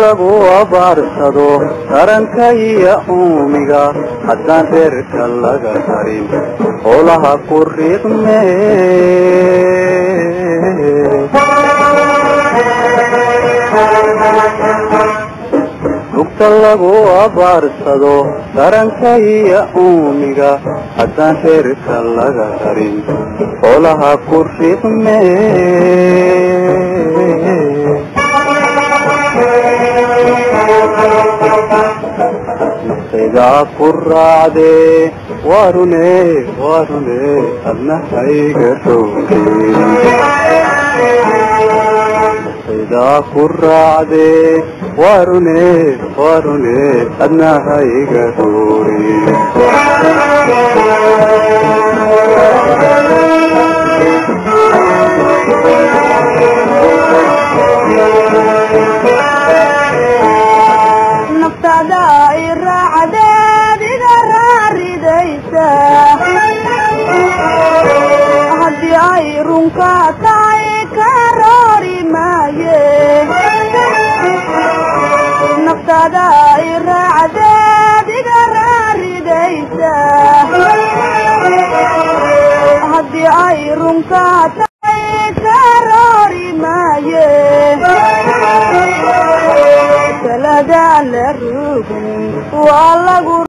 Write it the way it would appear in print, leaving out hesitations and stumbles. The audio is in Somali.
lagu abaarsado taranka iyo uumiga haddaan reerka laga harin xoolaha ku riiqme lugta lagu abaarsado taranka iyo uumiga haddaan reerka laga harin xoolaha ku riiqme nafsayda ku raacde warune adna hayga dhowrin nafsayda ku raacde warune adna hayga dhowrin haddii ay runka tahay ka roori maaye naftaada ay raacdeed iga raaridaysa haddii ay runka tahay ka roori maaye talaga la rugin waa lagu